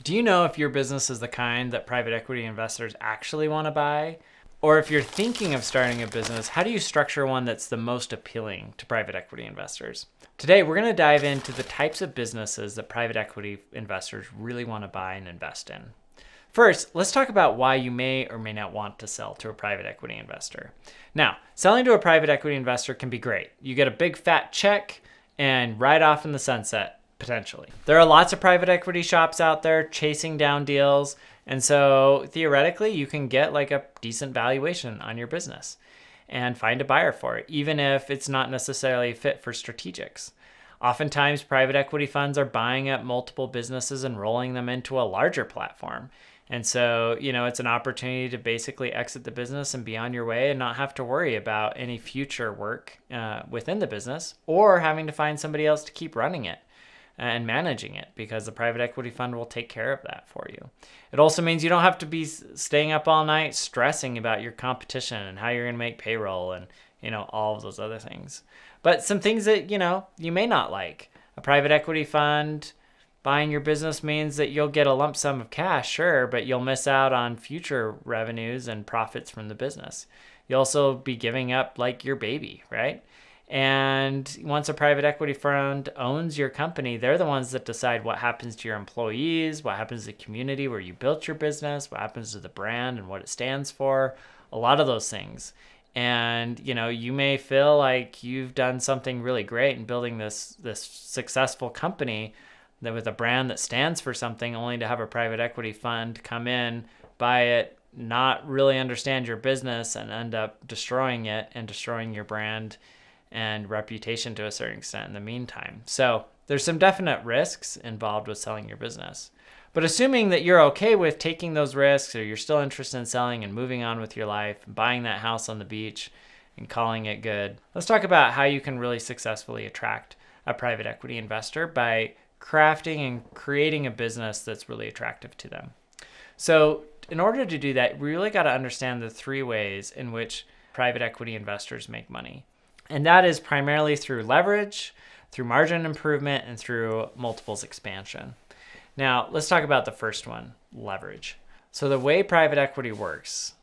Do you know if your business is the kind that private equity investors actually want to buy? Or if you're thinking of starting a business, how do you structure one that's the most appealing to private equity investors? Today, we're going to dive into the types of businesses that private equity investors really want to buy and invest in. First, let's talk about why you may or may not want to sell to a private equity investor. Now, selling to a private equity investor can be great. You get a big fat check and ride off in the sunset, potentially. There are lots of private equity shops out there chasing down deals. And so theoretically, you can get like a decent valuation on your business and find a buyer for it, even if it's not necessarily fit for strategics. Oftentimes, private equity funds are buying up multiple businesses and rolling them into a larger platform. And so, it's an opportunity to basically exit the business and be on your way and not have to worry about any future work within the business or having to find somebody else to keep running it and managing it, because the private equity fund will take care of that for you. It also means you don't have to be staying up all night stressing about your competition and how you're going to make payroll and, all of those other things. But some things that, you may not like. A private equity fund buying your business means that you'll get a lump sum of cash, sure, but you'll miss out on future revenues and profits from the business. You'll also be giving up like your baby, right? And once a private equity fund owns your company, they're the ones that decide what happens to your employees, what happens to the community where you built your business, what happens to the brand and what it stands for, a lot of those things. And, you may feel like you've done something really great in building this successful company that with a brand that stands for something, only to have a private equity fund come in, buy it, not really understand your business and end up destroying it and destroying your brand and reputation to a certain extent in the meantime. So there's some definite risks involved with selling your business. But assuming that you're okay with taking those risks, or you're still interested in selling and moving on with your life, and buying that house on the beach and calling it good, let's talk about how you can really successfully attract a private equity investor by crafting and creating a business that's really attractive to them. So in order to do that, we really got to understand the three ways in which private equity investors make money. And that is primarily through leverage, through margin improvement, and through multiples expansion. Now, let's talk about the first one, leverage. So the way private equity works,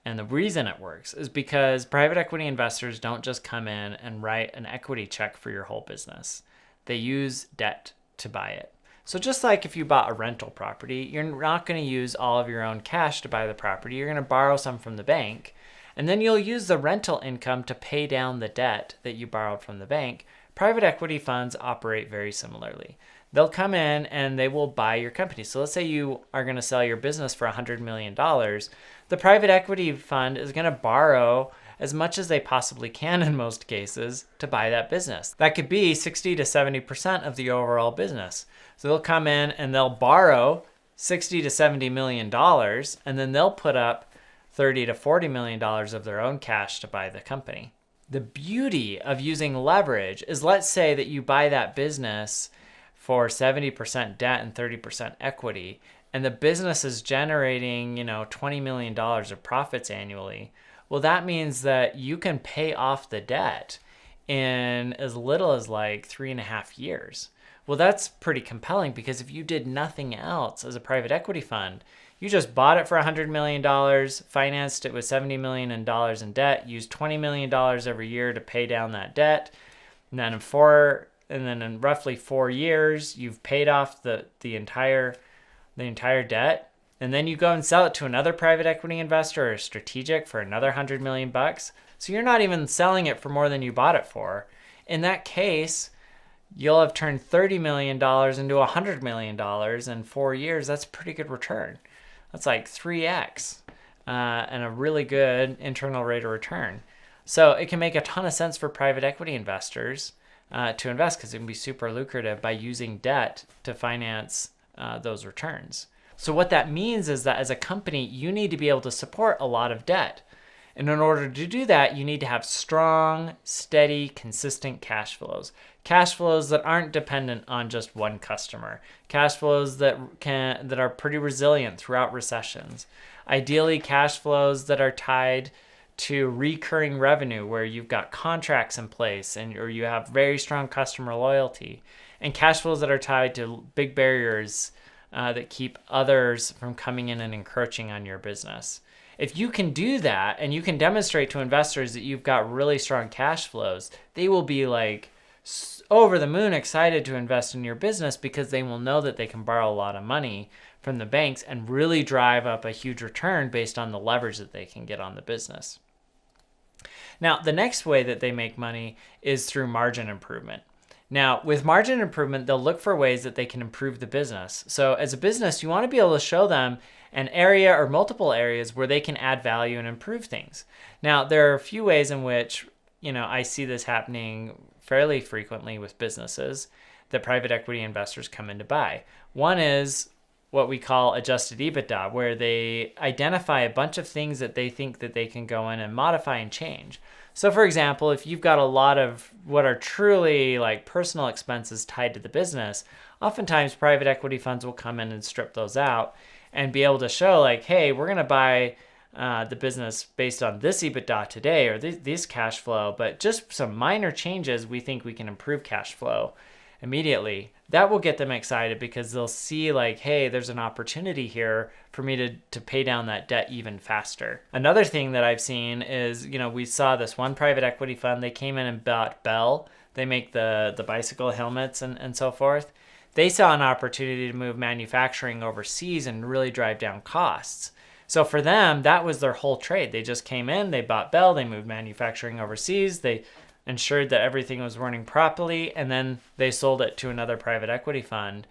and the reason it works, is because private equity investors don't just come in and write an equity check for your whole business. They use debt to buy it. So just like if you bought a rental property, you're not going to use all of your own cash to buy the property. You're going to borrow some from the bank. And then you'll use the rental income to pay down the debt that you borrowed from the bank. Private equity funds operate very similarly. They'll come in and they will buy your company. So let's say you are going to sell your business for $100 million. The private equity fund is going to borrow as much as they possibly can in most cases to buy that business. That could be 60 to 70% of the overall business. So they'll come in and they'll borrow $60 to $70 million, and then they'll put up $30 to $40 million of their own cash to buy the company. The beauty of using leverage is, let's say that you buy that business for 70% debt and 30% equity, and the business is generating, $20 million of profits annually. Well, that means that you can pay off the debt in as little as like 3.5 years. Well, that's pretty compelling, because if you did nothing else as a private equity fund, you just bought it for $100 million, financed it with $70 million in debt, used $20 million every year to pay down that debt, and then in roughly 4 years, you've paid off the entire debt, and then you go and sell it to another private equity investor or strategic for another $100 million. So you're not even selling it for more than you bought it for. In that case, you'll have turned $30 million into $100 million in 4 years. That's a pretty good return. That's like 3x and a really good internal rate of return. So it can make a ton of sense for private equity investors to invest, because it can be super lucrative by using debt to finance those returns. So what that means is that as a company, you need to be able to support a lot of debt. And in order to do that, you need to have strong, steady, consistent cash flows. Cash flows that aren't dependent on just one customer. Cash flows that are pretty resilient throughout recessions. Ideally, cash flows that are tied to recurring revenue, where you've got contracts in place or you have very strong customer loyalty. And cash flows that are tied to big barriers that keep others from coming in and encroaching on your business. If you can do that and you can demonstrate to investors that you've got really strong cash flows, they will be like over the moon excited to invest in your business because they will know that they can borrow a lot of money from the banks and really drive up a huge return based on the leverage that they can get on the business. Now, the next way that they make money is through margin improvement. Now, with margin improvement, they'll look for ways that they can improve the business. So as a business, you want to be able to show them an area or multiple areas where they can add value and improve things. Now, there are a few ways in which, I see this happening fairly frequently with businesses that private equity investors come in to buy. One is what we call adjusted EBITDA, where they identify a bunch of things that they think that they can go in and modify and change. So for example, if you've got a lot of what are truly like personal expenses tied to the business, oftentimes private equity funds will come in and strip those out and be able to show like, hey, we're going to buy the business based on this EBITDA today or this cash flow, but just some minor changes, we think we can improve cash flow immediately. That will get them excited because they'll see like, hey, there's an opportunity here for me to pay down that debt even faster. Another thing that I've seen is, we saw this one private equity fund, they came in and bought Bell. They make the bicycle helmets and so forth. They saw an opportunity to move manufacturing overseas and really drive down costs. So for them, that was their whole trade. They just came in, they bought Bell, they moved manufacturing overseas, they ensured that everything was running properly, and then they sold it to another private equity fund.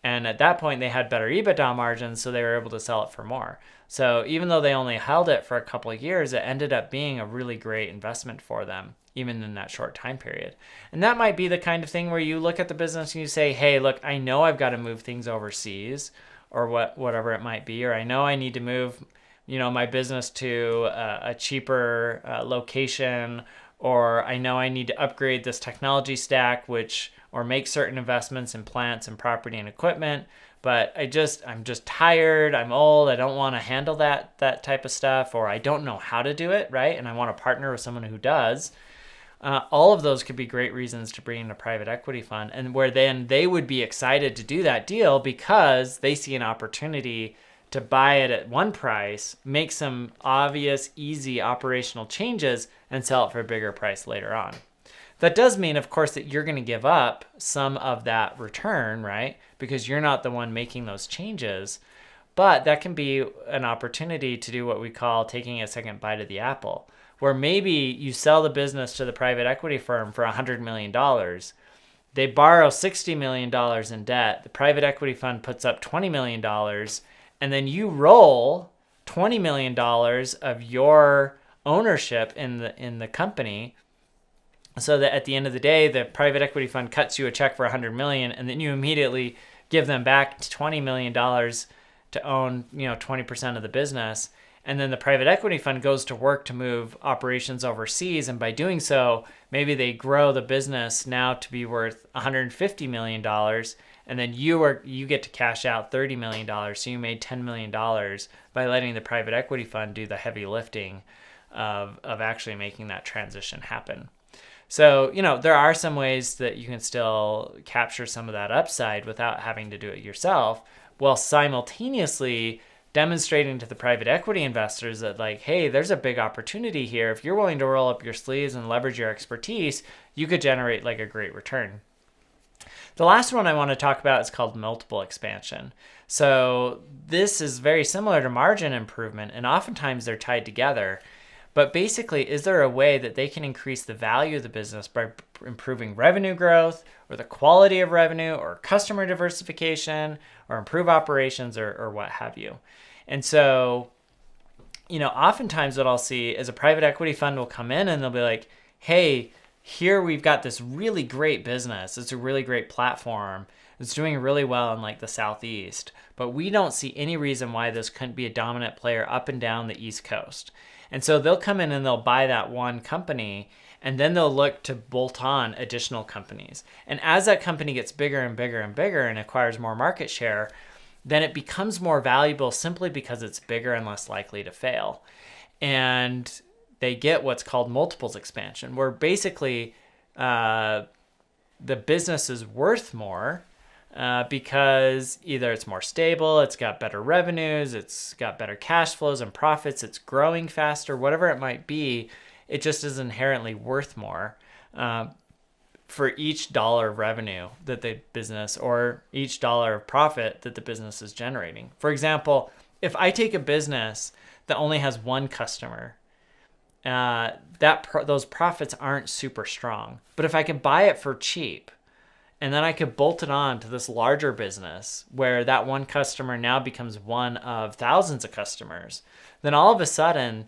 And at that point, they had better EBITDA margins, so they were able to sell it for more. So even though they only held it for a couple of years, it ended up being a really great investment for them, even in that short time period. And that might be the kind of thing where you look at the business and you say, hey, look, I know I've got to move things overseas, or whatever it might be, or I know I need to move, my business to a cheaper location, or I know I need to upgrade this technology stack, or make certain investments in plants and property and equipment, but I'm just tired, I'm old, I don't want to handle that type of stuff, or I don't know how to do it, right? And I want to partner with someone who does. All of those could be great reasons to bring in a private equity fund, and where then they would be excited to do that deal because they see an opportunity to buy it at one price, make some obvious, easy operational changes, and sell it for a bigger price later on. That does mean, of course, that you're going to give up some of that return, right? Because you're not the one making those changes. But that can be an opportunity to do what we call taking a second bite of the apple, where maybe you sell the business to the private equity firm for $100 million. They borrow $60 million in debt. The private equity fund puts up $20 million. And then you roll $20 million of your ownership in the company, so that at the end of the day, the private equity fund cuts you a check for $100 million, and then you immediately give them back $20 million to own 20% of the business. And then the private equity fund goes to work to move operations overseas, and by doing so, maybe they grow the business now to be worth $150 million. And then you get to cash out $30 million. So you made $10 million by letting the private equity fund do the heavy lifting of actually making that transition happen. So, there are some ways that you can still capture some of that upside without having to do it yourself, while simultaneously demonstrating to the private equity investors that like, hey, there's a big opportunity here. If you're willing to roll up your sleeves and leverage your expertise, you could generate like a great return. The last one I want to talk about is called multiple expansion. So this is very similar to margin improvement, and oftentimes they're tied together. But basically, is there a way that they can increase the value of the business by improving revenue growth, or the quality of revenue, or customer diversification, or improve operations, or what have you? And so, oftentimes what I'll see is a private equity fund will come in and they'll be like, hey, here we've got this really great business. It's a really great platform. It's doing really well in like the Southeast, but we don't see any reason why this couldn't be a dominant player up and down the East Coast. And so they'll come in and they'll buy that one company, and then they'll look to bolt on additional companies. And as that company gets bigger and bigger and bigger and acquires more market share, then it becomes more valuable simply because it's bigger and less likely to fail. And they get what's called multiples expansion, where basically the business is worth more because either it's more stable, it's got better revenues, it's got better cash flows and profits, it's growing faster, whatever it might be, it just is inherently worth more for each dollar of revenue that the business or each dollar of profit that the business is generating. For example, if I take a business that only has one customer, those profits aren't super strong. But if I can buy it for cheap, and then I could bolt it on to this larger business where that one customer now becomes one of thousands of customers, then all of a sudden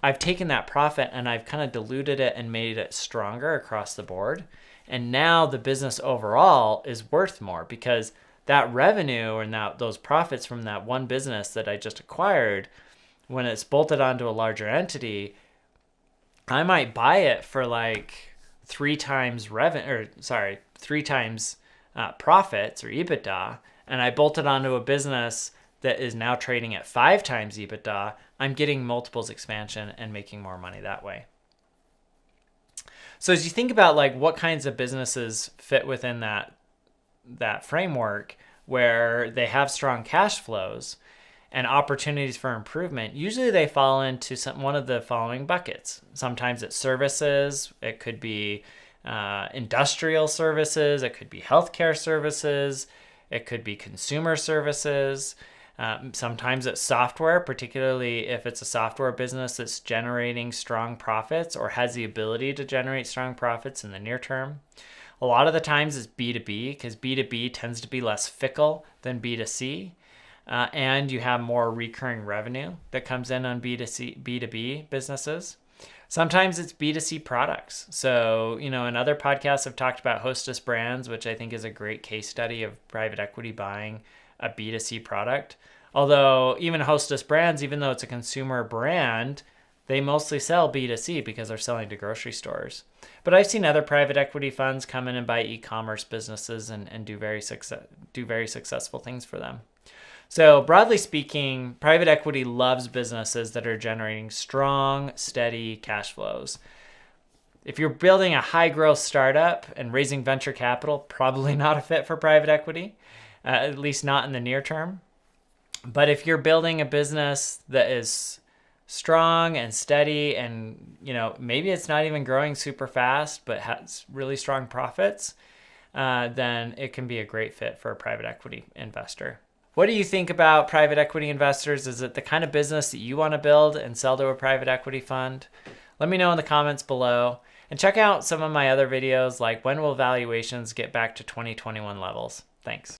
I've taken that profit and I've kind of diluted it and made it stronger across the board. And now the business overall is worth more because that revenue and those profits from that one business that I just acquired, when it's bolted onto a larger entity, I might buy it for like 3 times profits or EBITDA, and I bolt it onto a business that is now trading at 5 times EBITDA. I'm getting multiples expansion and making more money that way. So as you think about like what kinds of businesses fit within that framework where they have strong cash flows and opportunities for improvement, usually they fall into one of the following buckets. Sometimes it's services, it could be industrial services, it could be healthcare services, it could be consumer services. Sometimes it's software, particularly if it's a software business that's generating strong profits or has the ability to generate strong profits in the near term. A lot of the times it's B2B because B2B tends to be less fickle than B2C. And you have more recurring revenue that comes in on B2B businesses. Sometimes it's B2C products. So, in other podcasts I've talked about Hostess Brands, which I think is a great case study of private equity buying a B2C product. Although even Hostess Brands, even though it's a consumer brand, they mostly sell B2C because they're selling to grocery stores. But I've seen other private equity funds come in and buy e-commerce businesses and do very successful things for them. So broadly speaking, private equity loves businesses that are generating strong, steady cash flows. If you're building a high-growth startup and raising venture capital, probably not a fit for private equity, at least not in the near term. But if you're building a business that is strong and steady and, maybe it's not even growing super fast, but has really strong profits, then it can be a great fit for a private equity investor. What do you think about private equity investors? Is it the kind of business that you want to build and sell to a private equity fund? Let me know in the comments below. And check out some of my other videos like when will valuations get back to 2021 levels? Thanks.